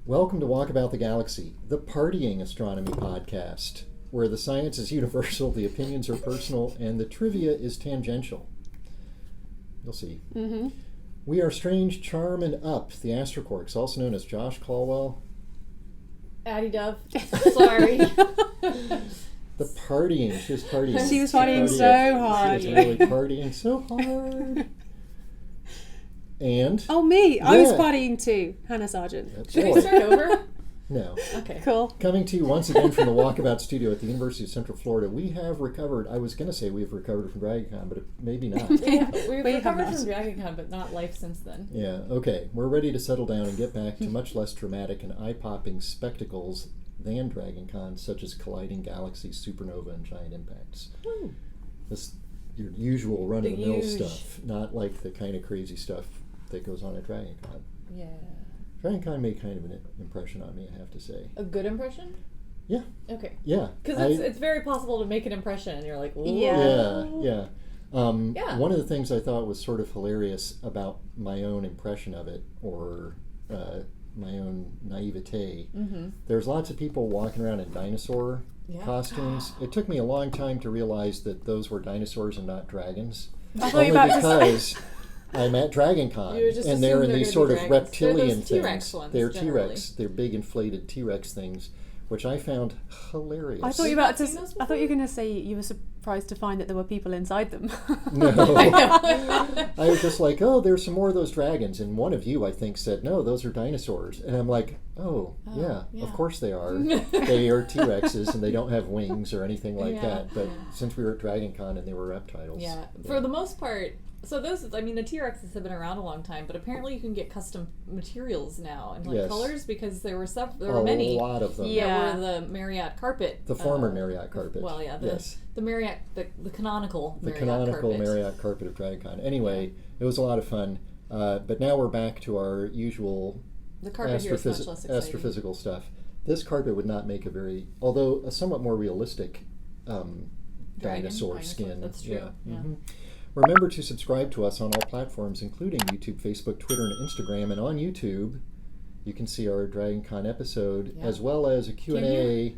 Welcome to Walkabout the Galaxy, the partying astronomy podcast, where the science is universal, the opinions are personal, and the trivia is tangential. You'll see. Mm-hmm. We are Strange, Charm, and Up, the Astrocorks, also known as Josh Caldwell. Addie Dove. Sorry. The partying. She was partying. She was partying so hard. She was really partying so hard. And? Oh, me. I was Yeah. partying too. Hannah Sargent. That's Should we right. start over? No. Okay. Cool. Coming to you once again from the Walkabout studio at the University of Central Florida, we have recovered, I was going to say we've recovered from DragonCon, but maybe not. Yeah, we've We recovered have from not. DragonCon, but not life since then. Yeah, okay. We're ready to settle down and get back to much less dramatic and eye-popping spectacles than DragonCon, such as colliding galaxies, supernova, and giant impacts. Woo. This your usual run-of-the-mill huge- stuff, not like the kind of crazy stuff that goes on at DragonCon. Yeah. DragonCon made kind of an impression on me, I have to say. A good impression? Yeah. Okay. Yeah. Because it's very possible to make an impression and you're like, ooh. Yeah. Yeah. Yeah. One of the things I thought was sort of hilarious about my own impression of it, or my own naivete, there's lots of people walking around in dinosaur Yeah. costumes. It took me a long time to realize that those were dinosaurs and not dragons. I thought you were Only about to say. because I'm at DragonCon, You just and they're assumed in they're these gonna sort be of dragons. They're reptilian those T-Rex things. ones, They're generally. T-Rex. They're big inflated T-Rex things, which I found hilarious. I thought you were You've about to. not seen those I thought you were before? going to say you were surprised to find that there were people inside them. No. I know. I was just like, oh, there's some more of those dragons. And one of you, I think, said, no, those are dinosaurs. And I'm like, oh, yeah, yeah. of course they are. They are T-Rexes, and they don't have wings or anything like Yeah, that. But yeah. since we were at DragonCon and they were reptiles. Yeah. For the most part, so those, I mean, the T-Rexes have been around a long time, but apparently you can get custom materials now and like Yes. colors because there were a many lot of them. Yeah. that were the Marriott carpet. The former Marriott carpet. Well, yeah, the yes. the Marriott, the canonical The Marriott canonical carpet. Marriott carpet of DragonCon. Anyway, it was a lot of fun. But now we're back to our usual The carpet here is much less exciting. astrophysical stuff. This carpet would not make a very, although a somewhat more realistic dinosaur skin. That's true. Yeah. Mhm. Remember to subscribe to us on all platforms, including YouTube, Facebook, Twitter, and Instagram. And on YouTube, you can see our DragonCon episode, Yeah. as well as a Can Q&A.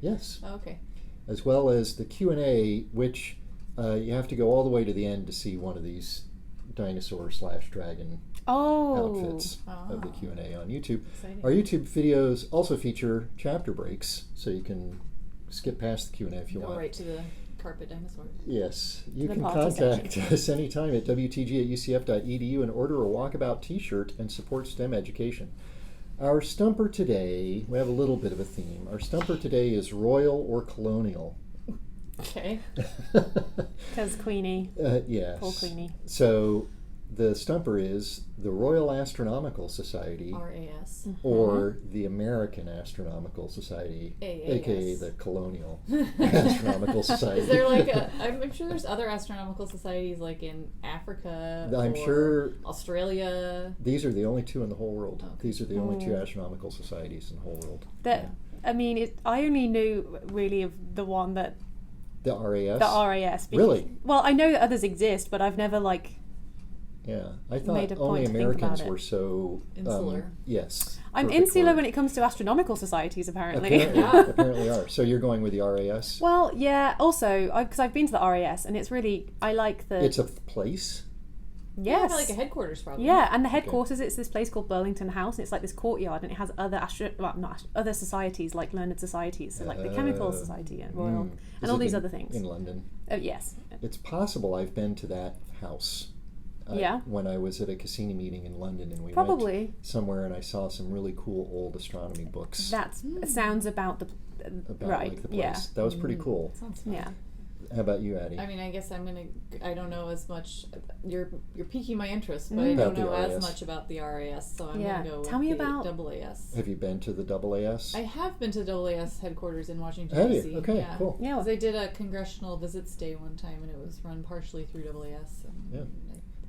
Yes. Oh, okay. As well as the Q&A, which you have to go all the way to the end to see one of these dinosaur/dragon outfits of the Q&A on YouTube. Exciting. Our YouTube videos also feature chapter breaks, so you can skip past the Q&A if you Go want. right to the carpet dinosaur. Yes, you The can party contact section. us anytime at wtg@ucf.edu and order a Walkabout t-shirt and support STEM education. Our Stumper today, we have a little bit of a theme. Our Stumper today is Royal or Colonial. Okay. Because Queenie. Yes. Poor Queenie. So the Stumper is the Royal Astronomical Society RAS. or the American Astronomical Society, AAS. aka the Colonial Astronomical Society. Is there like a? I'm sure there's other astronomical societies like in Africa. I'm or sure Australia. these are the only two in the whole world. Okay. These are the only two astronomical societies in the whole world. That I mean, I only knew really of the one that The RAS? the RAS. Really? Well, I know that others exist, but I've never Yeah. I made thought a point only to think Americans about it. were so... Insular. Yes. I'm perfect insular word. when it comes to astronomical societies, apparently. Apparently, Yeah. apparently are. So you're going with the RAS? Well, yeah. Also, because I've been to the RAS, and it's really I like the It's a place? yes, Yeah, like a headquarters probably. yeah, and the headquarters. It's this place called Burlington House, and it's like this courtyard, and it has other other societies like learned societies, so like the Chemical Society and Royal, Is and all it these in- other things. In London. Yes, It's possible I've been to that house. Yeah. When I was at a Cassini meeting in London, and we probably. went somewhere, and I saw some really cool old astronomy books That sounds about the about right. like the place. Yeah, That was pretty cool. Sounds fun. yeah. How about you, Addie? I mean, I guess I don't know as much. You're piquing my interest, but I About don't the know as RAS. much about the RAS, so I'm Yeah. gonna go with Tell me the about- AAS. Have you been to the AAS? I have been to AAS headquarters in Washington Have you? D.C. Okay, yeah. cool. Yeah. 'Cause I did a congressional visits day one time, and it was run partially through AAS. And Yeah.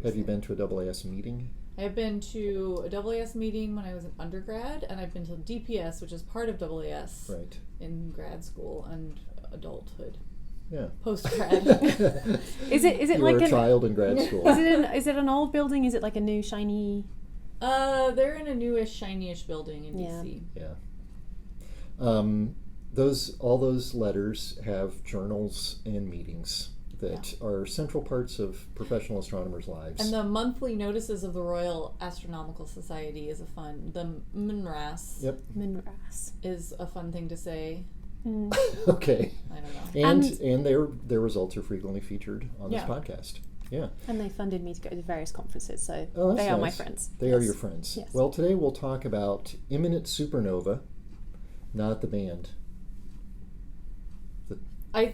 Have you been to a AAS meeting? I've been to a AAS meeting when I was an undergrad, and I've been to DPS, which is part of AAS, Right. in grad school and adulthood. Yeah. Post-grad. Is it You like were a an child in grad school. is it an old building? Is it like a new shiny? They're in a newish, shiny-ish building in Yeah. DC. Yeah. All those letters have journals and meetings that are central parts of professional astronomers' lives. And the monthly notices of the Royal Astronomical Society is the MNRAS Yep. Minras. is a fun thing to say. Okay. I don't know. And their results are frequently featured on this Yeah. podcast. Yeah. And they funded me to go to various conferences, so Oh, that's they are my nice. friends. They are Yes. your friends. Yes. Well, today we'll talk about imminent supernova, not the band. I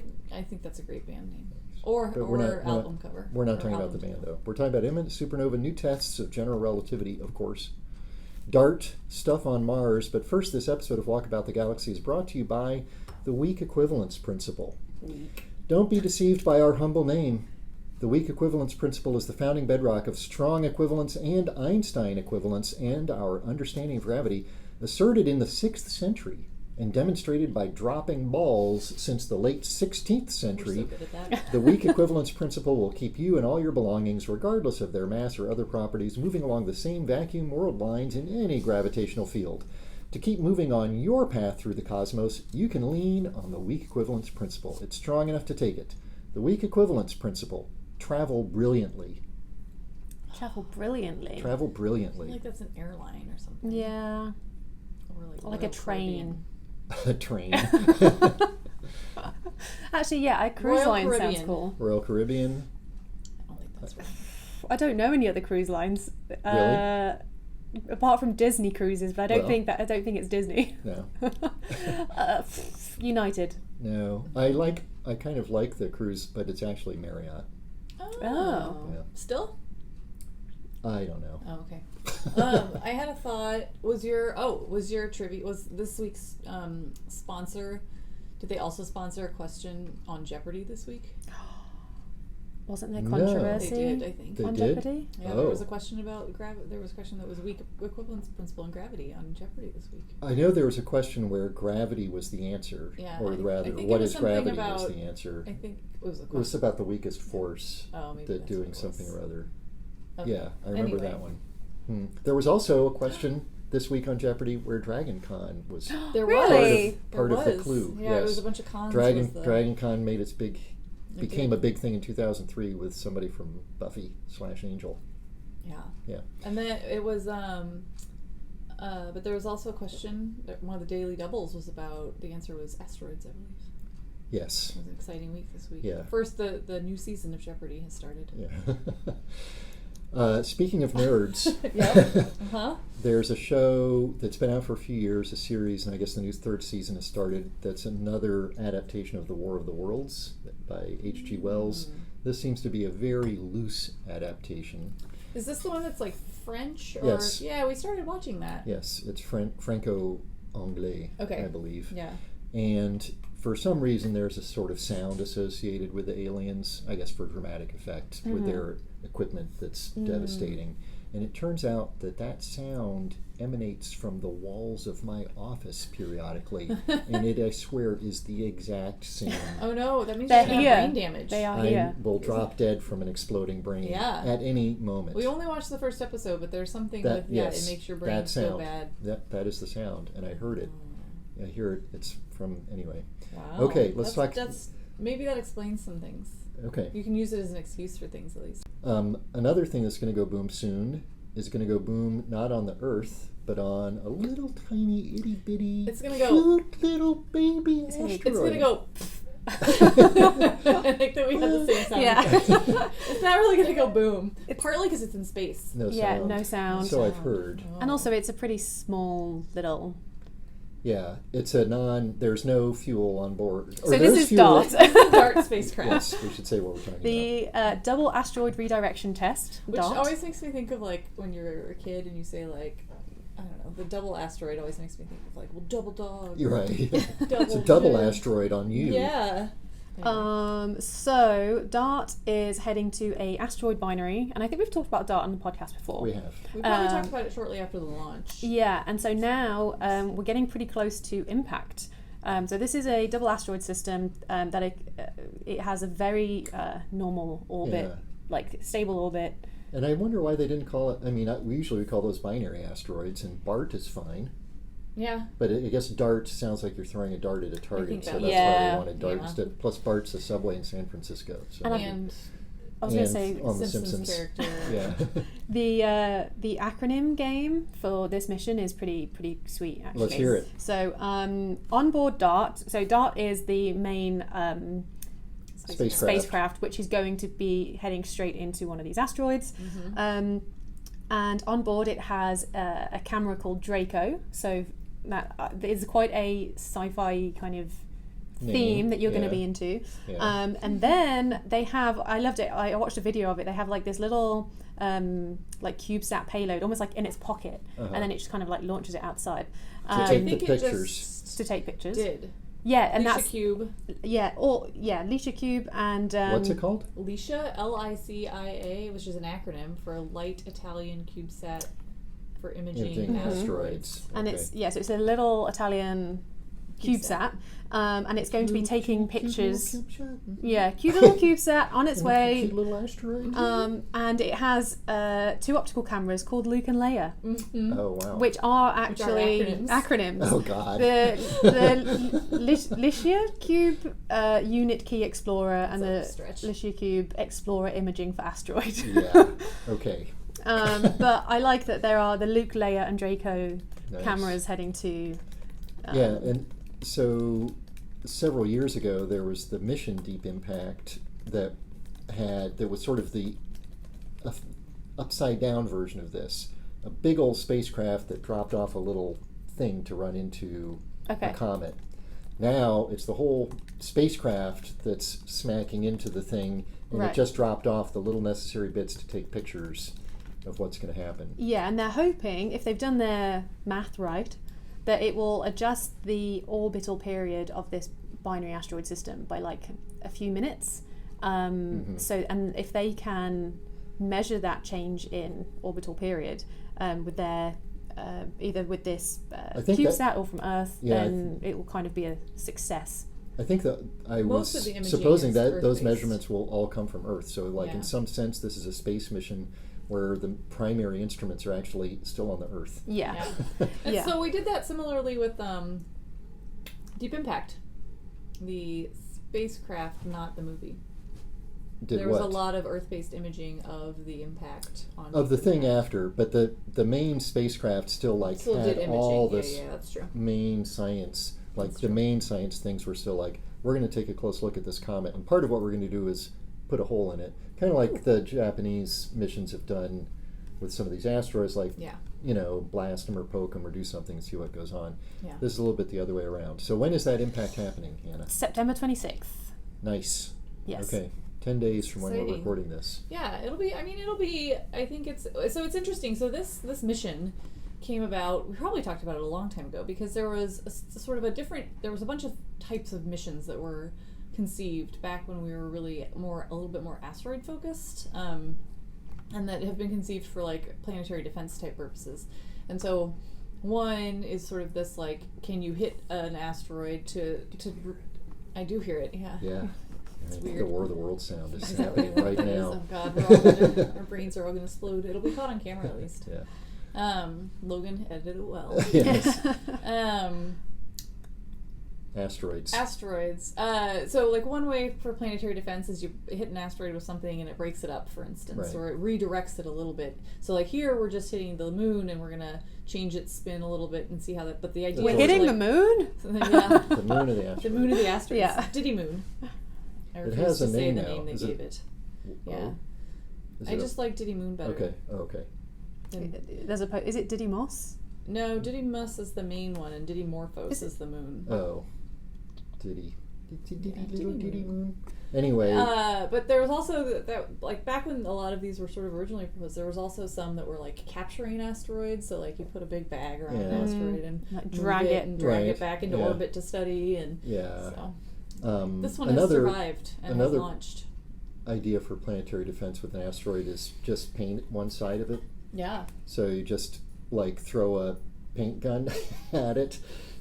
think that's a great band name. Or But we're not- album cover. We're not Or talking about the album band, title. though. We're talking about imminent supernova, new tests of general relativity, of course. DART, stuff on Mars. But first, this episode of Walkabout the Galaxy is brought to you by the weak equivalence principle. Don't be deceived by our humble name. The weak equivalence principle is the founding bedrock of strong equivalence and Einstein equivalence and our understanding of gravity, asserted in the 6th century and demonstrated by dropping balls since the late 16th We're century. so good at that. The weak equivalence principle will keep you and all your belongings, regardless of their mass or other properties, moving along the same vacuum world lines in any gravitational field. To keep moving on your path through the cosmos, you can lean on the weak equivalence principle. It's strong enough to take it. The weak equivalence principle. Travel brilliantly. Travel brilliantly. Travel I feel brilliantly. like that's an airline or something. Yeah. Or Like a Royal train. A train. Actually, yeah, a cruise Royal line sounds Caribbean. cool. Royal Caribbean. I don't think that's right. I don't know any other cruise lines. Apart from Disney cruises, but I don't Well. think it's Disney. No. United. No. I kind of like the cruise, but it's actually Marriott. Oh. Yeah. Still? I don't know. Oh, okay. I had a thought. Was your trivia, was this week's sponsor, did they also sponsor a question on Jeopardy this week? Wasn't there No. controversy They did, I think. They on did? Jeopardy? Yeah, Oh. there was a question about there was a question that was weak equivalence principle and gravity on Jeopardy this week. I know there was a question where gravity was the answer, Yeah, or I rather, think what it was is something gravity was about- the answer. I think it was a It was question. about the weakest force, Oh, maybe that that's doing what it something was. or other. Okay. Yeah, I remember Anyway. that one. There was also a question this week on Jeopardy where DragonCon was There Really? part There of the was. clue. Yeah, yes. it was a bunch of cons. DragonCon made became did. a big thing in 2003 with somebody from Buffy/Angel. Yeah. Yeah. And then it was, but there was also a question, that one of the daily doubles was about, the answer was asteroids, I believe. Yes. It was an exciting week this week. Yeah. First, the new season of Jeopardy has started. Yeah. Speaking of nerds, Yeah. Uh-huh. there's a show that's been out for a few years, a series, and I guess the new 3rd season has started. That's another adaptation of The War of the Worlds by H.G. Wells. This seems to be a very loose adaptation. Is this the one that's like French? Or, Yes. Yeah, we started watching that. Yes, it's Franco-Anglais, Okay. I believe. Yeah. And for some reason, there's a sort of sound associated with the aliens, I guess for dramatic effect, with their equipment that's devastating. And it turns out that sound emanates from the walls of my office periodically. And it, I swear, is the exact same. Oh no, that means They're you're going to here. have brain damage. They are I here. will drop dead from an exploding brain Yeah. at any moment. We only watched the first episode, but there's something That- with, yes, it makes your that brain sound. so bad. That is the sound, and I heard it. I hear it. It's from, anyway. Wow. Okay, let's talk- Maybe that explains some things. Okay. You can use it as an excuse for things, at least. Another thing that's going to go boom soon is going to go boom not on the Earth, but on a little tiny itty bitty It's gonna go- cute little baby asteroid. It's gonna go. I think that we had the same sound. Yeah. effect. It's not really gonna go boom. Partly because it's in space. No Yeah, sound. no sound. So I've heard. And also, it's a pretty small little. Yeah, it's a there's no fuel on board. So this is DART. DART spacecraft. Yes, we should say what we're talking about. The double asteroid redirection test. Which DART. always makes me think of like when you're a kid and you say like, I don't know, the double asteroid always makes me think of like, well, double dog. You're right. It's a Double double dog. asteroid on you. Yeah. Anyway. So DART is heading to a asteroid binary, and I think we've talked about DART on the podcast before. We have. We probably talked about it shortly after the launch. Yeah, and so now we're getting pretty close to impact. So this is a double asteroid system that it has a very normal orbit, Yeah. like stable orbit, And I wonder why they didn't call it. I mean, we usually call those binary asteroids, and BART is fine. Yeah. But I guess DART sounds like you're throwing a dart at a target, so that's why Yeah. they wanted DART instead. Plus, BART's a subway in San Francisco. So And I was going to say on the Simpsons Simpsons. character. Yeah. the acronym game for this mission is pretty sweet, actually. Let's hear it. So on board DART. So DART is the main spacecraft, which is going to be heading straight into one of these asteroids. Mm-hmm. And on board it has a camera called Draco. So that is quite a sci-fi kind of theme that you're going to be into. Yeah. And then they have, I loved it, I watched a video of it, they have like this little like CubeSat payload almost like in its pocket, and then it just kind of like launches it outside To take the pictures. to take pictures. Yeah, and that's Cube. Licia Cube and What's it called? Licia, Licia, which is an acronym for Light Italian CubeSat for imaging asteroids. And so it's a little Italian CubeSat, and it's going to be taking pictures. Cute little CubeSat on its way. Cute little asteroid. And it has 2 optical cameras called Luke and Leia, Oh wow. which are actually acronyms. Oh god. The Licia Cube Unit Key Explorer and the stretch. Licia Cube Explorer Imaging for Asteroid. Yeah. Okay. But I like that there are the Luke, Leia, and Draco Nice. cameras heading to. Yeah, and so several years ago there was the mission Deep Impact that was sort of the upside down version of this. A big old spacecraft that dropped off a little thing to run into a comet. Now it's the whole spacecraft that's smacking into the thing, and it just dropped off the little necessary bits to take pictures of what's going to happen. Yeah, and they're hoping, if they've done their math right, that it will adjust the orbital period of this binary asteroid system by like a few minutes. So, and if they can measure that change in orbital period with their either with this CubeSat or from Earth, then it will kind of be a success. I think that I Most was of the imaging supposing is that those Earth-based. measurements will all come from Earth. So, like in some sense, this is a space mission where the primary instruments are actually still on the Earth. Yeah. And so we did that similarly with Deep Impact, the spacecraft, not the movie. There was a lot of Earth-based imaging of the impact on of the thing after, but the main spacecraft still had did imaging. all this that's true. main science. Like the main science things were still like, we're going to take a close look at this comet, and part of what we're going to do is put a hole in it, kind of like the Japanese missions have done with some of these asteroids, like blast them or poke them or do something and see what goes on. Yeah. This is a little bit the other way around. So when is that impact happening, Hannah? September 26th. Nice. Yes. Okay. 10 days from when we're Exciting. recording this. Yeah, it'll be. I think it's interesting. So this mission came about. We probably talked about it a long time ago because there was there was a bunch of types of missions that were conceived back when we were really a little bit more asteroid focused, and that have been conceived for like planetary defense type purposes. And so one is sort of this like, can you hit an asteroid to I do hear it. Yeah. It's weird. The War of the Worlds sound is Exactly happening right what it is. now. Oh God, our brains are all going to explode. It'll be caught on camera at least. Yeah. Logan edited it well. Yes. Asteroids. So like one way for planetary defense is you hit an asteroid with something and it breaks it up, for instance, or it redirects it a little bit. So like here we're just hitting the moon and we're gonna change its spin a little bit and see how that. But the idea We're hitting the moon. Yeah. The moon of the asteroid. The moon of the asteroid. Yeah. Diddy Moon. I It refuse has to a say name the now. name they Is gave it. Yeah. I just like Diddy Moon better. Okay. Oh, okay. There's is it Diddy Moss? No, Diddy Moss is the main one, and Diddy Morphos is the moon. Oh. Diddy. Diddy Moon. Anyway. But there was also that like back when a lot of these were sort of originally proposed, there was also some that were like capturing asteroids. So like you put a big bag around an asteroid and like drag it back into orbit to study, and so. This one has survived and has launched. Idea for planetary defense with an asteroid is just paint one side of it. Yeah. So you just like throw a paint gun at it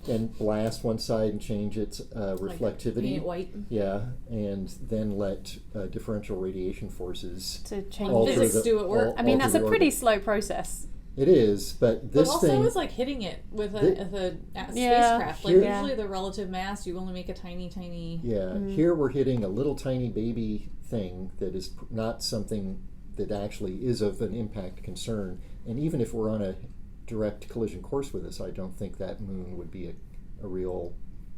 and blast one side and change its reflectivity. Paint it white. Yeah, and then let differential radiation forces To change alter physics do it work. I mean, that's a the pretty orbit. slow process. It is, but But this also thing. it's like hitting it with a Yeah. spacecraft. Like Here- usually the relative mass, you only make a tiny. Yeah, here we're hitting a little tiny baby thing that is not something that actually is of an impact concern. And even if we're on a direct collision course with us, I don't think that moon would be a real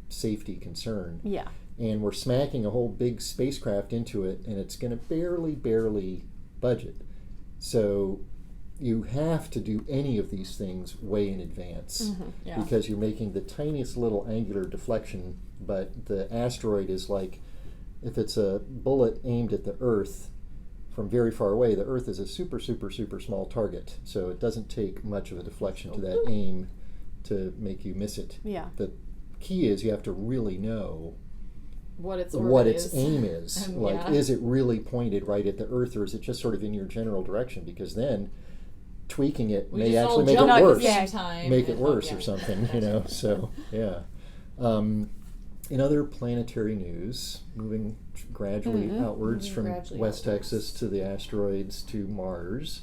safety concern. Yeah. And we're smacking a whole big spacecraft into it, and it's going to barely budge it. So you have to do any of these things way in advance Yeah. because you're making the tiniest little angular deflection, but the asteroid is like, if it's a bullet aimed at the Earth from very far away, the Earth is a super small target, so it doesn't take much of a deflection to that aim to make you miss it. Yeah. The key is you have to really know What its aim is. And, Like, yeah. is it really pointed right at the Earth, or is it just sort of in your general direction? Because then tweaking it We may just all actually make jump it at the worse. same time Make it and worse yeah. or something, you know. So yeah. In other planetary news, moving gradually outwards Moving from gradually West outwards. Texas to the asteroids to Mars,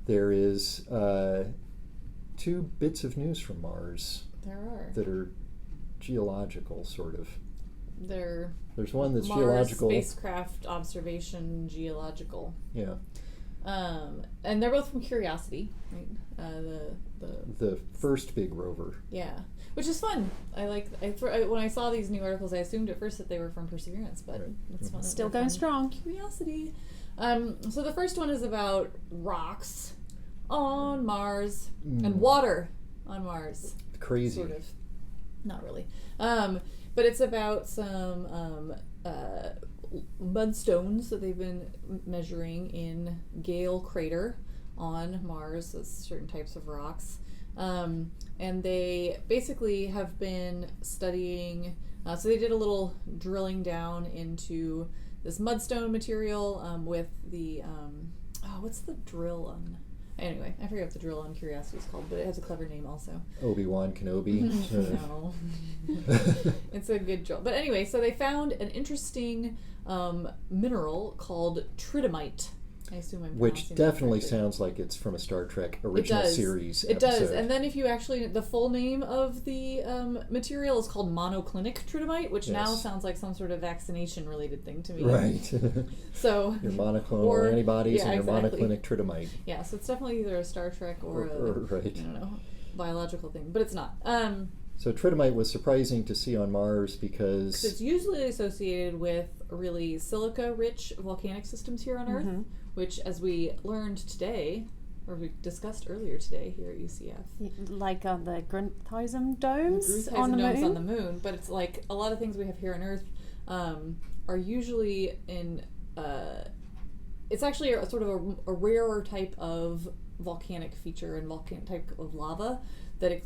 there is 2 bits of news from Mars There are. that are geological, sort of. They're There's one that's Mars geological. spacecraft observation geological. Yeah. And they're both from Curiosity, right? The first big rover. Yeah, which is fun. When I saw these new articles, I assumed at first that they were from Perseverance, but Right. it's fun. that Still they're going from strong. Curiosity. So the first one is about rocks on Mars and water on Mars. Crazy. Sort of. Not really. But it's about some mudstones that they've been measuring in Gale Crater on Mars. That's certain types of rocks. And they basically have been studying, so they did a little drilling down into this mudstone material with the, what's the drill on? Anyway, I forget what the drill on Curiosity is called, but it has a clever name also. Obi-Wan Kenobi. No. It's a good drill. But anyway, so they found an interesting mineral called tridymite. I assume I'm Which pronouncing that definitely correctly. sounds like it's from a Star Trek original series It does. episode. And then if you actually, the full name of the material is called monoclinic tridymite, which now Yes. sounds like some sort of vaccination related thing to me. Right. So Your monoclonal or- antibodies yeah, and your exactly. monoclinic tridymite. yeah, so it's definitely either a Star Trek or Right. I don't know, biological thing, but it's not. So tridymite was surprising to see on Mars because 'Cause it's usually associated with really silica-rich volcanic systems here on Earth, which, as we learned today, or we discussed earlier today here at UCF, Like the Grunthuism domes Grunthuism on the domes moon. on the moon. But it's like a lot of things we have here on Earth are usually in. It's actually a sort of a rarer type of volcanic feature and volcanic type of lava that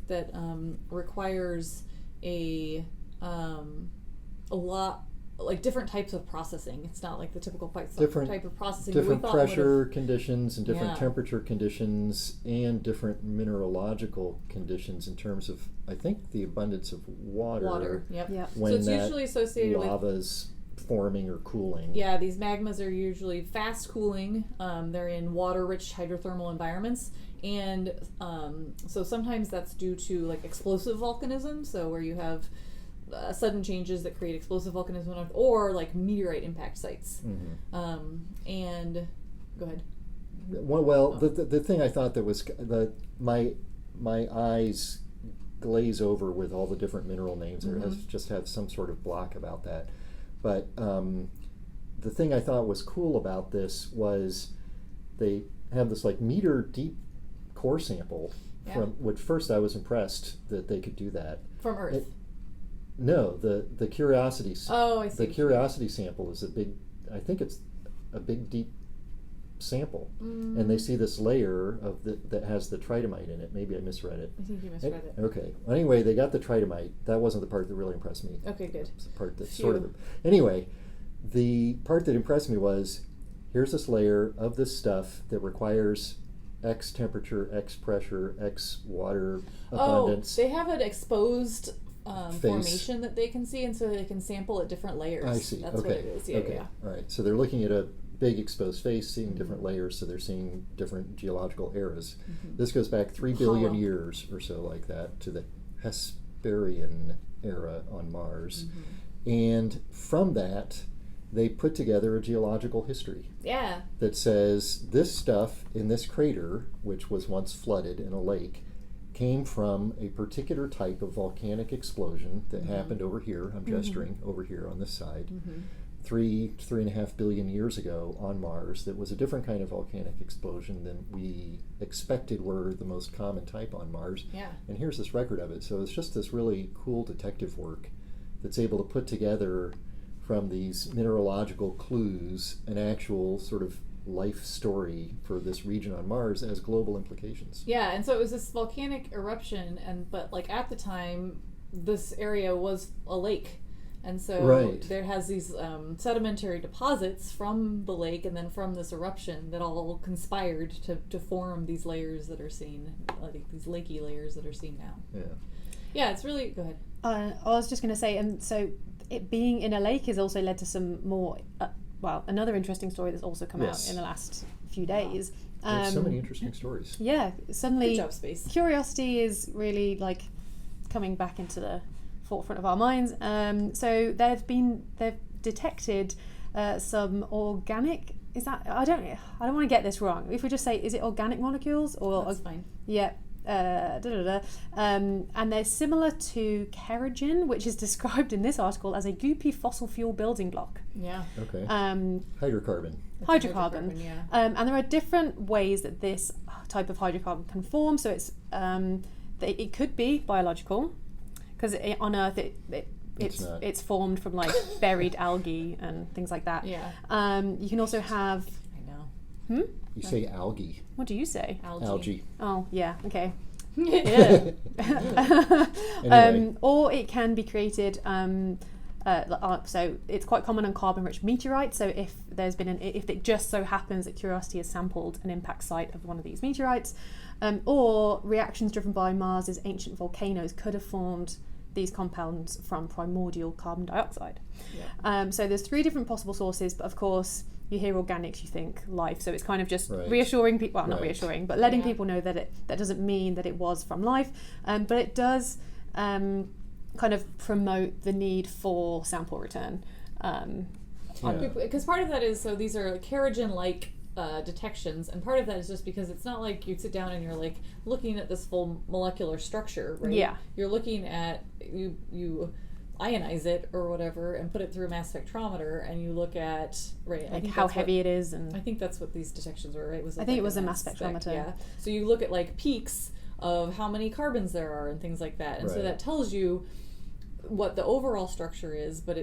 requires a lot, like different types of processing. It's not like the typical type of processing. that we different thought pressure conditions and different Yeah. temperature conditions and different mineralogical conditions in terms of, I think, the abundance of water. Yep. Yeah. When So it's that usually associated with lava's forming or cooling. Yeah, these magmas are usually fast cooling. They're in water-rich hydrothermal environments, and so sometimes that's due to like explosive volcanism. So where you have sudden changes that create explosive volcanism, or like meteorite impact sites. And go ahead. Well, the thing I thought that was my eyes glaze over with all the different mineral names. Or just have some sort of block about that. But the thing I thought was cool about this was they have this like meter deep core sample from which first I was impressed that they could do that. From Earth. No, the Curiosity. Oh, I see. The Curiosity sample is I think it's a big deep sample, and they see this layer of that has the tridymite in it. Maybe I misread it. I think you misread it. Okay. Anyway, they got the tridymite. That wasn't the part that really impressed me. Okay, good. It's the part that Phew. sort of. Anyway, the part that impressed me was here's this layer of this stuff that requires X temperature, X pressure, X water Oh, abundance. they have an exposed Face. formation that they can see, and so they can sample at different layers. I see. That's okay. what it is. Yeah, okay. yeah. All right. So they're looking at a big exposed face, seeing different layers, so they're seeing different geological eras. This goes back 3 billion Hollow. years or so like that to the Hesperian era on Mars. And from that, they put together a geological history Yeah. that says this stuff in this crater, which was once flooded in a lake, came from a particular type of volcanic explosion that happened over here. I'm gesturing over here on this side. 3.5 billion years ago on Mars, that was a different kind of volcanic explosion than we expected were the most common type on Mars. Yeah. And here's this record of it. So it's just this really cool detective work that's able to put together from these mineralogical clues an actual sort of life story for this region on Mars as global implications. Yeah, and so it was this volcanic eruption, but like at the time, this area was a lake. And so Right. there has these sedimentary deposits from the lake and then from this eruption that all conspired to form these layers that are seen, like these lakey layers that are seen now. Yeah. Yeah, it's really, go ahead. I was just going to say, and so it being in a lake has also led to some more, another interesting story that's also come Yes. out in the last few days. There's so many interesting stories. Yeah, suddenly Good job, Space. curiosity is really like coming back into the forefront of our minds. So they've detected some organic. Is that I don't want to get this wrong. If we just say, is it organic molecules or That's fine. yeah. And they're similar to kerogen, which is described in this article as a goopy fossil fuel building block. Yeah. Okay. Um, Hydrocarbon. hydrocarbon. Yeah. And there are different ways that this type of hydrocarbon can form. So it could be biological, because on Earth it's formed from like buried algae and things like that. Yeah. You can also have. I know. You say algae. What do you say? Algae. Oh yeah. Okay. Yeah. Anyway. Or it can be created. So it's quite common on carbon-rich meteorites. So if there's been if it just so happens that Curiosity has sampled an impact site of one of these meteorites, or reactions driven by Mars's ancient volcanoes could have formed these compounds from primordial carbon dioxide. Yeah. So there's 3 different possible sources, but of course you hear organics, you think life. So it's kind of just Right. reassuring people, well, not Right. reassuring, but letting Yeah. people know that that doesn't mean that it was from life, but it does kind of promote the need for sample return. Because part of that is, so these are kerogen-like detections, and part of that is just because it's not like you sit down and you're like looking at this full molecular structure, right? Yeah. You're looking at, you ionize it or whatever and put it through a mass spectrometer, and you look at, right, I Like think how that's heavy what, it is, and I think that's what these detections were, right? I think it was a mass spectrometer. Yeah. So you look at like peaks of how many carbons there are and things like that, and so Right. that tells you what the overall structure is, but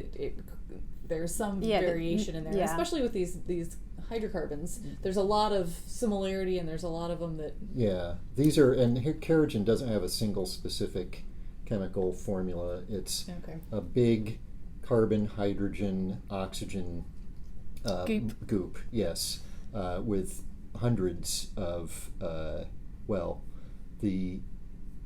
there's some variation in there, yeah. especially with these hydrocarbons. There's a lot of similarity, and there's a lot of them that. Yeah, these are, and here kerogen doesn't have a single specific chemical formula. It's a big carbon, hydrogen, oxygen goop. Yes, with hundreds of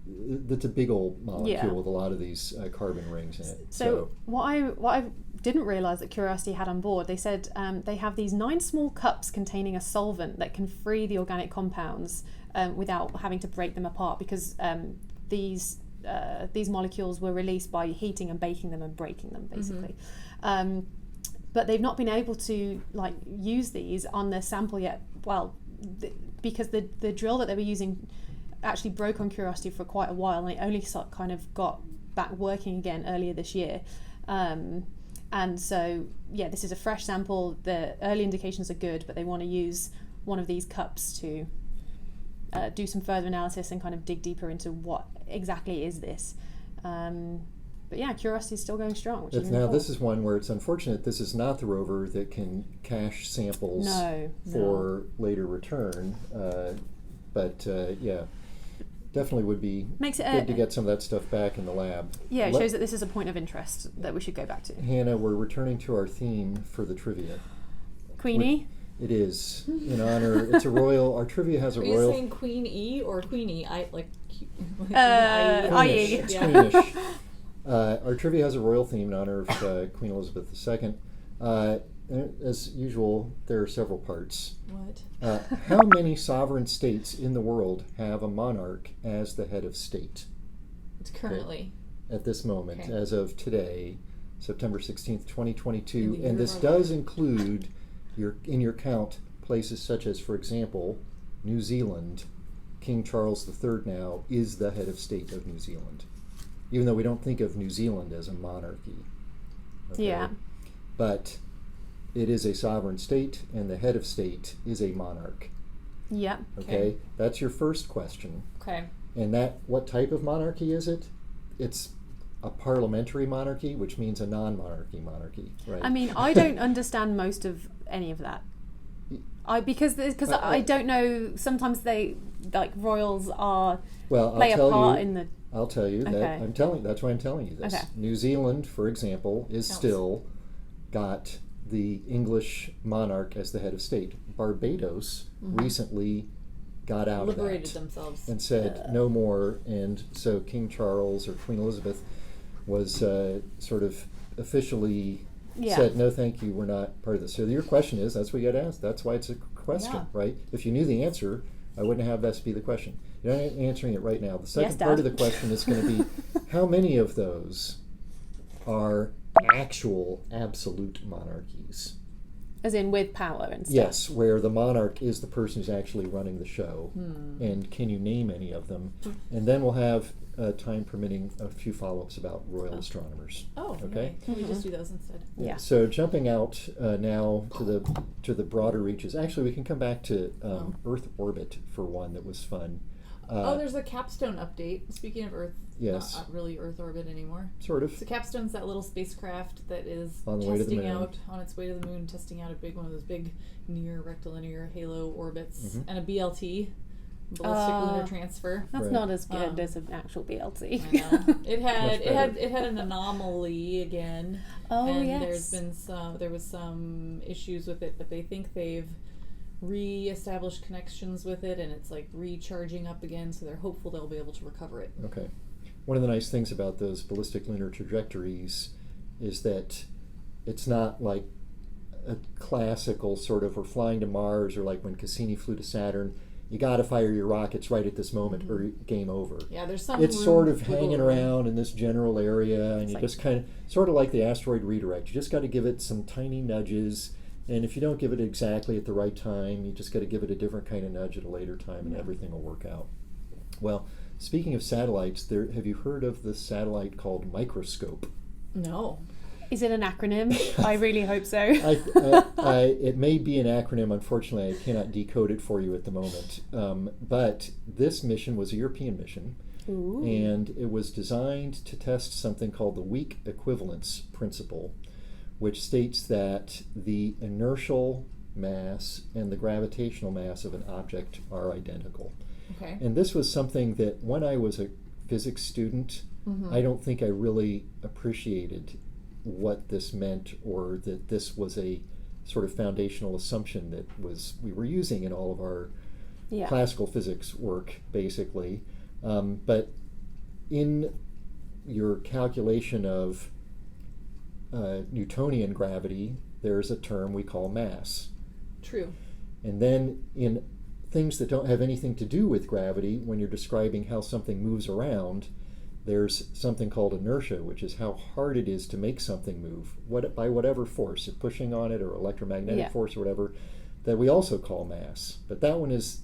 that's a big old molecule with a lot of these carbon rings in it. So what I didn't realize that Curiosity had on board, they said they have these 9 small cups containing a solvent that can free the organic compounds without having to break them apart, because these molecules were released by heating and baking them and breaking them, basically. But they've not been able to use these on their sample yet. Well, because the drill that they were using actually broke on Curiosity for quite a while, and it only kind of got back working again earlier this year. And so, this is a fresh sample. The early indications are good, but they want to use one of these cups to do some further analysis and kind of dig deeper into what exactly is this. But Curiosity is still going strong. Which is really cool. This is one where it's unfortunate this is not the rover that can cache samples for later return. But definitely would be good to get some of that stuff back in the lab. Yeah, it shows that this is a point of interest that we should go back to. Hannah, we're returning to our theme for the trivia. Queenie? It is in honor. It's a royal. Our trivia has a Are you royal. saying Queen E or Queenie? IE. It's Queenish. Our trivia has a royal theme in honor of Queen Elizabeth II. As usual, there are several parts. What? How many sovereign states in the world have a monarch as the head of state? It's currently. At this moment, Okay. as of today, September 16th, 2022. In the And year this of our does Lord. include, in your count, places such as, for example, New Zealand. King Charles III now is the head of state of New Zealand, even though we don't think of New Zealand as a monarchy. Okay? Yeah. But it is a sovereign state, and the head of state is a monarch. Yeah. Okay? That's your first question. Okay. And what type of monarchy is it? It's a parliamentary monarchy, which means a non-monarchy monarchy, right? I mean, I don't understand most of any of that. Because I don't know. Sometimes they royals are play a part in the. I'll tell you that Okay. That's why I'm telling you this. Okay. New Zealand, for example, is Counts. still got the English monarch as the head of state. Barbados recently got out Liberated of that themselves. and said no more, and so King Charles or Queen Elizabeth was sort of officially said no, thank you, we're not part of this. So your question is, that's what you got to ask. That's why it's a question, Yeah. right? If you knew the answer, I wouldn't have this be the question. You're not answering it right now. The second Yes, part of Dad. the question is going to be, how many of those are actual absolute monarchies? As in with power and stuff. Yes, where the monarch is the person who's actually running the show. And can you name any of them? And then we'll have, time permitting, a few follow-ups about royal astronomers. Oh, Okay. Can we just do those instead? Yeah. So jumping out now to the broader reaches. Actually, we can come back to Earth orbit for one that was fun. There's a Capstone update. Speaking of Earth, Yes. not really Earth orbit anymore. Sort of. So Capstone's that little spacecraft that is On the way to the testing moon. out on its way to the moon, testing out one of those big near rectilinear halo orbits, Mm-hmm. and a BLT, ballistic lunar transfer. That's Right. not as good as an actual BLT. I know. It Much had an anomaly again. Oh, and yes. there was some issues with it, but they think they've re-established connections with it, and it's recharging up again, so they're hopeful they'll be able to recover it. Okay. One of the nice things about those ballistic lunar trajectories is that it's not like a classical sort of, we're flying to Mars, or like when Cassini flew to Saturn, you got to fire your rockets right at this moment or game over. Yeah, there's some It's room sort of wiggle hanging room. around in this general area, and you just kind of, sort of like the asteroid redirect, you just got to give it some tiny nudges, and if you don't give it exactly at the right time, you just got to give it a different kind of nudge at a later time, and everything will work out. Well, speaking of satellites, have you heard of the satellite called Microscope? No. Is it an acronym? I really hope so. It may be an acronym. Unfortunately, I cannot decode it for you at the moment. But this mission was a European mission, Ooh. and it was designed to test something called the weak equivalence principle, which states that the inertial mass and the gravitational mass of an object are identical. Okay. And this was something that when I was a physics student, I don't think I really appreciated what this meant, or that this was a sort of foundational assumption that we were using in all of our classical physics work, basically. But in your calculation of Newtonian gravity, there's a term we call mass. True. And then in things that don't have anything to do with gravity, when you're describing how something moves around, there's something called inertia, which is how hard it is to make something move, by whatever force, if pushing on it or electromagnetic force or whatever, that we also call mass. But that one is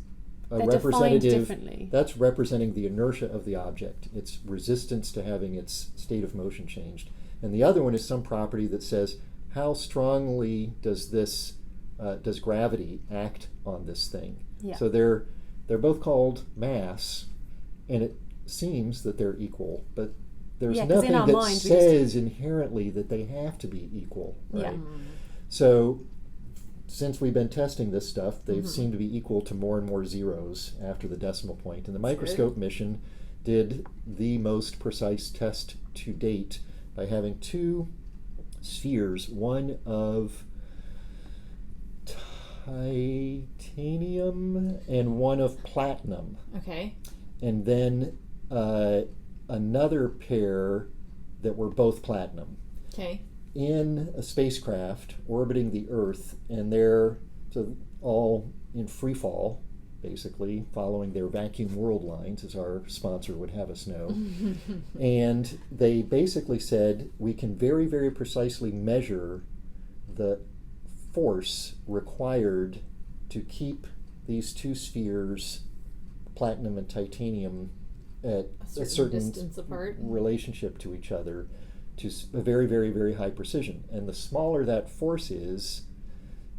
They're defined differently. That's representing the inertia of the object, its resistance to having its state of motion changed. And the other one is some property that says, how strongly does gravity act on this thing? Yeah. So they're both called mass, and it seems that they're equal, but there's 'cause nothing in our that mind we says inherently that they have to be equal, right? Yeah. So since we've been testing this stuff, they've seemed to be equal to more and more zeros after the decimal point. And the microscope mission did the most precise test to date by having two spheres, one of titanium and one of platinum. Okay. And then another pair that were both platinum. Okay. In a spacecraft orbiting the Earth, and they're all in free fall, basically, following their vacuum world lines, as our sponsor would have us know. And they basically said we can very, very precisely measure the force required to keep these two spheres, platinum and titanium, at a certain distance apart, relationship to each other, to a very, very, very high precision. And the smaller that force is,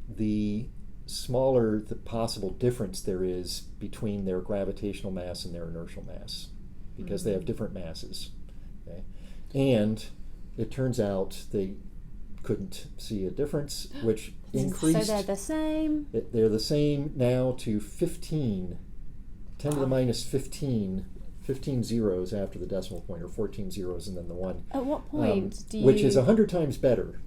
the smaller the possible difference there is between their gravitational mass and their inertial mass, because they have different masses. Okay? And it turns out they couldn't see a difference, which increased. So they're the same? They're the same now to 15, 10 to the minus 15 zeros after the decimal point, or 14 zeros and then the 1. At what point do you... Which is 100 times better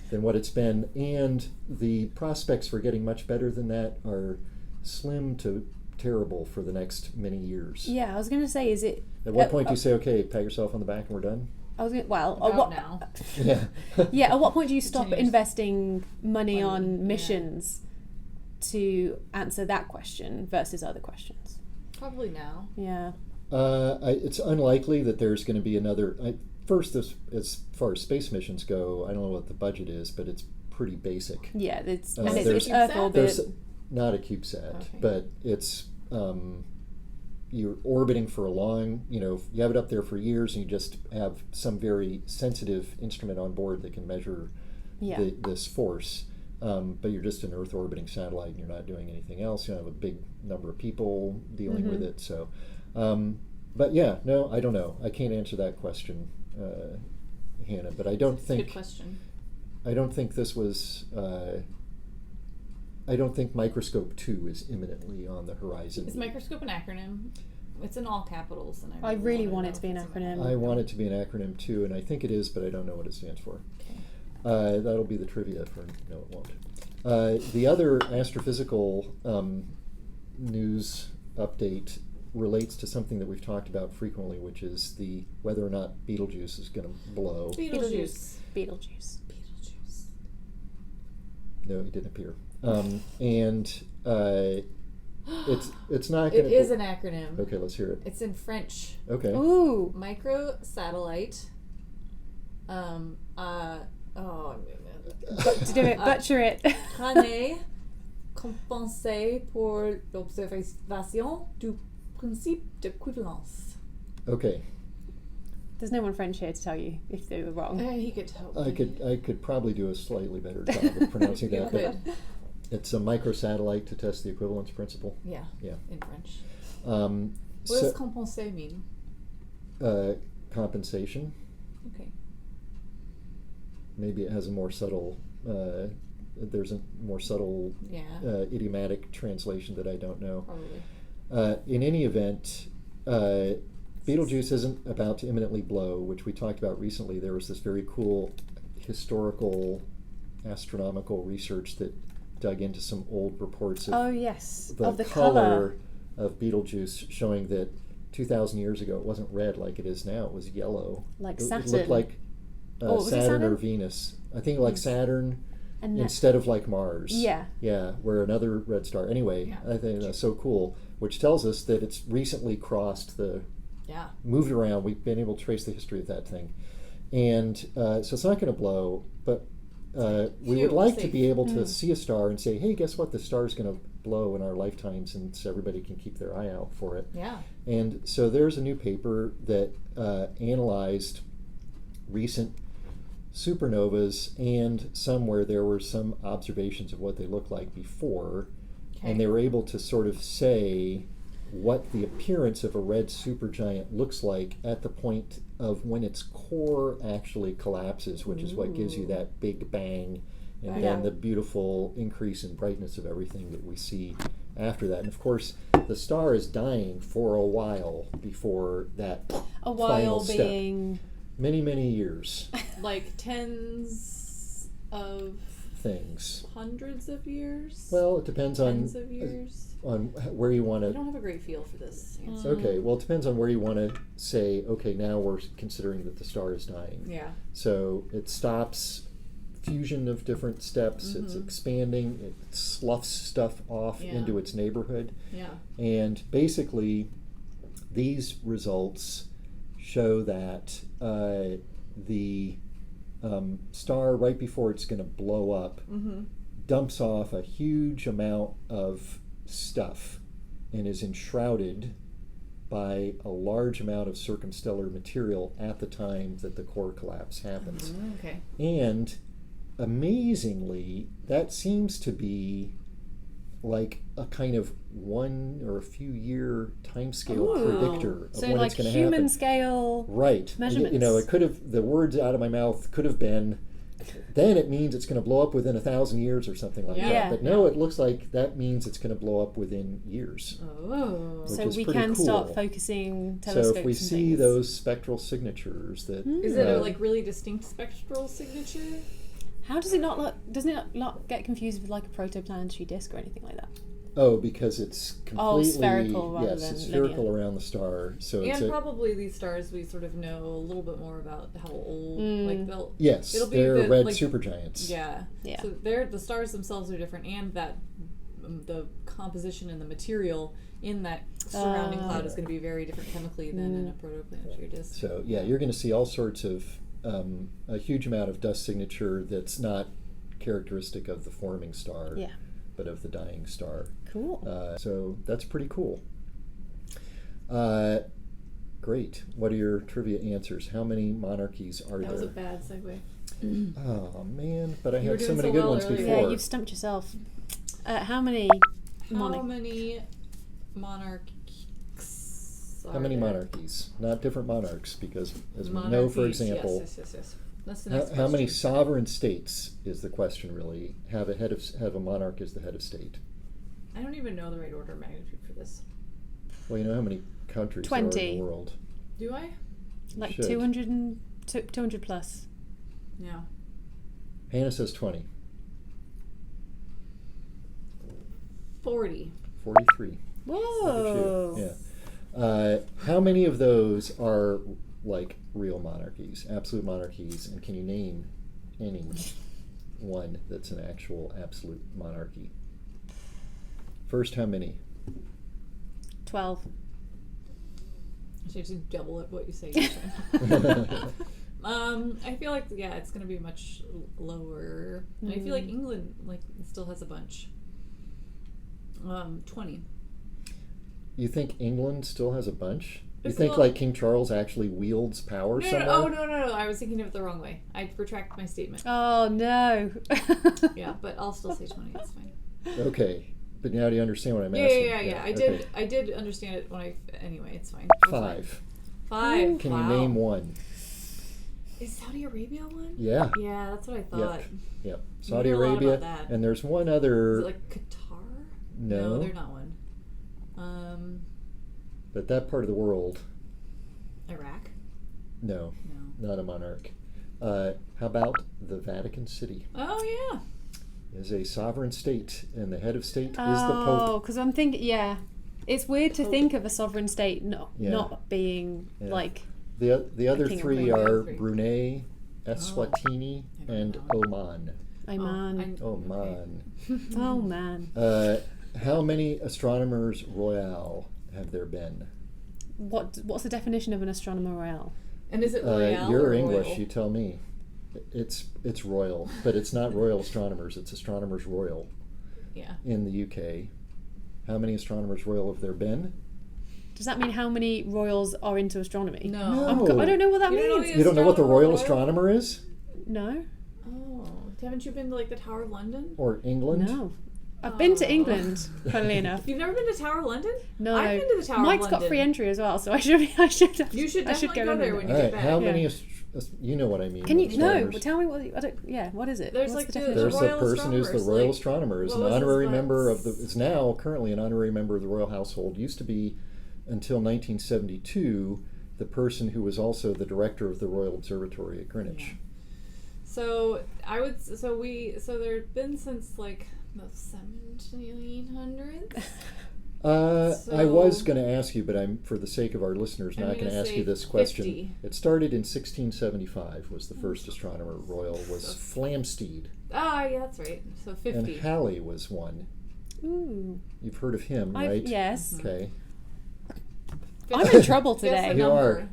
than what it's been, and the prospects for getting much better than that are slim to terrible for the next many years. Yeah, I was going to say, is it... At what point do you say, okay, pat yourself on the back and we're done? I was going to... Well, now. Yeah. Yeah, at what point do you stop Continues. investing money on missions to answer that question versus other questions? Probably now. Yeah. It's unlikely that there's going to be another... First, as far as space missions go, I don't know what the budget is, but it's pretty basic. Yeah, it's there's- it's Earth orbit. There's not a CubeSat, Okay. but it's you're orbiting for a long, you have it up there for years, and you just have some very sensitive instrument on board that can measure this force. But you're just an Earth orbiting satellite, and you're not doing anything else. You don't have a big number of people dealing with it. So, but yeah, no, I don't know. I can't answer that question, Hannah. But I don't think. Good question. I don't think this was. I don't think Microscope 2 is imminently on the horizon. Is microscope an acronym? It's in all capitals, and I really want wanna it to be an know if it's acronym. I want it to be an acronym too, and I think it is, but I don't know what it stands for. Okay. That'll be the trivia for no, it won't. The other astrophysical news update relates to something that we've talked about frequently, which is whether or not Betelgeuse is going to blow. Betelgeuse. Betelgeuse. Betelgeuse. No, he didn't appear. And it's not going It to... is an acronym. Okay, let's hear it. It's in French. Okay. Ooh. Microsatellite. I'm Do it. Butcher it. Année compensée pour l'observation du principe d'équivalence. Okay. There's no one French here to tell you if they were wrong. He could help. I could probably do a slightly better job of pronouncing You that. could. It's a microsatellite to test the equivalence principle. Yeah. Yeah. In French. What What does compenser mean? compensation. Okay. Maybe it has a more subtle. There's a more subtle Yeah. idiomatic translation that I don't know. Probably. In any event, Betelgeuse isn't about to imminently blow, which we talked about recently. There was this very cool historical astronomical research that dug into some old reports of Oh yes, the of the color of Betelgeuse, showing that 2,000 years ago it wasn't red like it is now. It was yellow. Like It Saturn. looked like was it Saturn or Saturn? Venus. I think like Saturn And instead of like Mars. Yeah. Yeah, where another red star. Anyway, Yeah. I think that's so cool, which tells us that it's recently crossed Yeah. moved around. We've been able to trace the history of that thing. And so it's not going to blow, but we would like to be able to see a star and say, hey, guess what? The star is going to blow in our lifetimes, and so everybody can keep their eye out for it. Yeah. And so there's a new paper that analyzed recent supernovas and some where there were some observations of what they looked like before, and they were able to sort of say what the appearance of a red supergiant looks like at the point of when its core actually collapses, which is what gives you that big bang, and then the beautiful increase in brightness of everything that we see after that. And of course, the star is dying for a while before that a final while step. being Many, many years. Like tens of things. Hundreds of years? Well, it depends Tens of years? on where you want I to. don't have a great feel for this answer. Okay, well, it depends on where you want to say, okay, now we're considering that the star is dying. Yeah. So it stops fusion of different steps, it's expanding, it sloughs stuff off into its neighborhood. Yeah. And basically, these results show that the star, right before it's going to blow up, dumps off a huge amount of stuff and is enshrouded by a large amount of circumstellar material at the time that the core collapse happens. Okay. And amazingly, that seems to be like a kind of 1 or a few year timescale predictor of So when like it's going to human happen. scale Right. measurements. You know, it could have, the words out of my mouth could have been, then it means it's going to blow up within 1,000 years or something like Yeah. that. But no, it looks like that means it's going to blow up within years. Oh. Which So is we pretty can start cool. focusing So telescopes. if we and see things. those spectral signatures that... Is it a like really distinct spectral signature? How does it not look? Doesn't it not get confused with like a protoplanetary disk or anything like that? Oh, because it's completely spherical rather yes, than it's spherical linear. around the star. So it's And a, probably these stars we sort of know a little bit more about how old like they'll yes, it'll be they're the, red like, supergiants. Yeah. Yeah. So the stars themselves are different, and that the composition and the material in that surrounding cloud is going to be very different chemically than in a protoplanetary disk. So yeah, you're going to see all sorts of a huge amount of dust signature that's not characteristic of the forming star, Yeah. but of the dying star. Cool. So that's pretty cool. Great. What are your trivia answers? How many monarchies are That was a there? bad segue. Oh man, but I You were had so doing many so good well ones earlier. before. Yeah, you've stumped yourself. How many? How many monarchs? How many monarchies? Not different monarchs, because as we know, for Monarchies, example, yes. That's the next how many question. sovereign states is the question really? Have a monarch as the head of state? I don't even know the right order of magnitude for this. Well, you know how many countries there are in 20. the world. Do I? Like Should. 200 plus. Yeah. Hannah says 20. 40. 43. Whoa. Yeah. How many of those are like real monarchies, absolute monarchies, and can you name any one that's an actual absolute monarchy? First, how many? 12. I should just double it what you say. I feel like it's going to be much lower. And I feel like England still has a bunch. 20. You think England still has a bunch? You It's think little- like King Charles actually wields power somewhere? No. I was thinking of it the wrong way. I retract my statement. Oh no. Yeah, but I'll still say 20. That's fine. Okay, but now do you understand what I'm asking? Yeah. Okay. I did understand it when anyway, it's fine. We're 5. fine. 5. Can Wow. you name one? Is Saudi Arabia one? Yeah. Yeah, that's what I thought. Yep. Saudi hear a lot Arabia, about that. and there's one Is other. it like Qatar? No. they're not one. But that part of the world, Iraq? no, No. not a monarch. How about the Vatican City? Oh yeah. Is a sovereign state, and the head of state is the Oh, Pope. because I'm thinking, it's weird to Pope. think of a sovereign state not Yeah. being Yeah. like. The other king or 3 queen. are Three. Brunei, Eswatini, I don't and know. Oh Oman. man. Oman. Oh man. How many astronomers royal have there been? What's the definition of an astronomer royal? And is it royal You're or English, royal? you tell me. It's royal, but it's not royal astronomers. It's astronomers royal Yeah. in the UK. How many astronomers royal have there been? Does that mean how many royals are into astronomy? No. I don't know what that You don't know means. the You don't know what the astronomer royal royal? astronomer is? No. Oh, haven't you been to like the Tower of London? Or England? No. I've been to Oh. England, funnily enough. You've never been to Tower of London? No. I've been to the Tower Mike's of got London. free entry as well, so I should. You should I should definitely go there when you All get right, back. how Yeah. many? You know what I mean. Can you? with No. astronomers. Tell me what. What is it? There's What's like the the- definition? There's royal a person who's the astronomers, royal like, astronomer, is what an was his honorary last- member of the. Is now currently an honorary member of the royal household. Used to be, until 1972, the person who was also the director of the Royal Observatory at Greenwich. So there have been since like the 1700s. I was going to ask you, but I'm, for the sake of our listeners, not going to ask you this question. 50. It started in 1675. Was the first astronomer royal was Flamsteed, Ah, yeah, that's right. So 50. and Halley was one. Ooh. You've heard of him, right? Yes. Okay. I'm in trouble Guess today. the You number. are.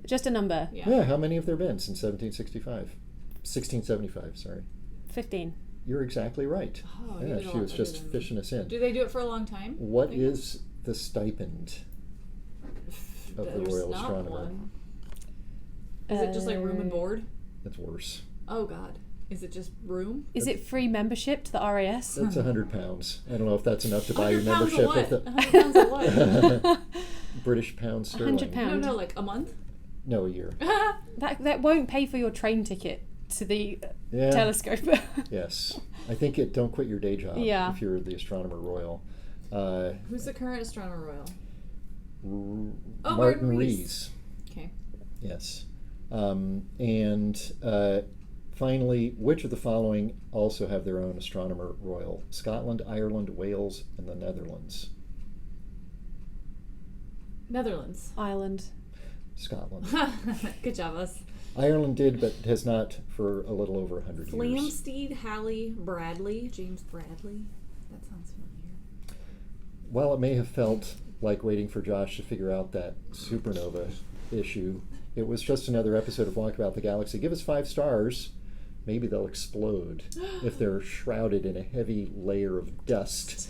Just a number. Yeah. How many have there been since 1675? Sorry. 15. You're exactly right. Oh, you Yeah, did a she lot was better just than me. fishing us in. Do they do it for a long time? What Like- is the stipend of the There's royal not astronomer? one. Is it just like room and board? That's worse. Oh God. Is it just room? Is it free membership to the RAS? That's £100. I don't know if that's enough to buy your 100 pounds of membership what? of 100 pounds of what? the British pound sterling. £100. No, like a month? No, a year. That won't pay for your train ticket to the Yeah. telescope. Yes. I think it don't quit your day job Yeah. if you're the astronomer royal. Who's the current astronomer royal? Martin Martin Rees. Rees. Okay. Yes. Finally, which of the following also have their own astronomer royal? Scotland, Ireland, Wales, and the Netherlands. Netherlands. Ireland. Scotland. Good job, us. Ireland did, but has not for a little over 100 years. Flamsteed, Halley, Bradley, James Bradley. That sounds familiar. While it may have felt like waiting for Josh to figure out that supernova issue, it was just another episode of Walkabout the Galaxy. Give us 5 stars. Maybe they'll explode if they're shrouded in a heavy layer of dust.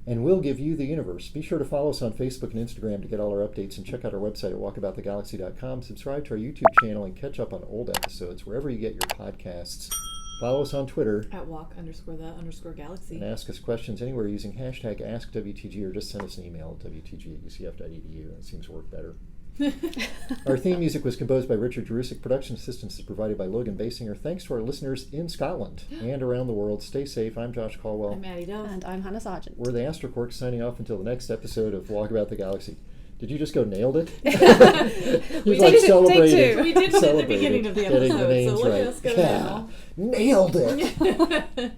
And we'll give you the universe. Be sure to follow us on Facebook and Instagram to get all our updates, and check out our website at walkaboutthegalaxy.com. Subscribe to our YouTube channel and catch up on old episodes wherever you get your podcasts. Follow us on Twitter At walk_the_galaxy. and ask us questions anywhere using hashtag AskWTG, or just send us an email at wtg@ucf.edu. That seems to work better. Our theme music was composed by Richard Jerusik. Production assistance is provided by Logan Basinger. Thanks to our listeners in Scotland and around the world. Stay safe. I'm Josh Caldwell. I'm Maddie Dove. And I'm Hannah Sargent. We're the Astrocork, signing off until the next episode of Walkabout the Galaxy. Did you just go nailed it? We like did it. celebrated. Take 2. We did it at the Celebrated beginning of the getting the episode, so names look right. at us go Yeah. now. Nailed it.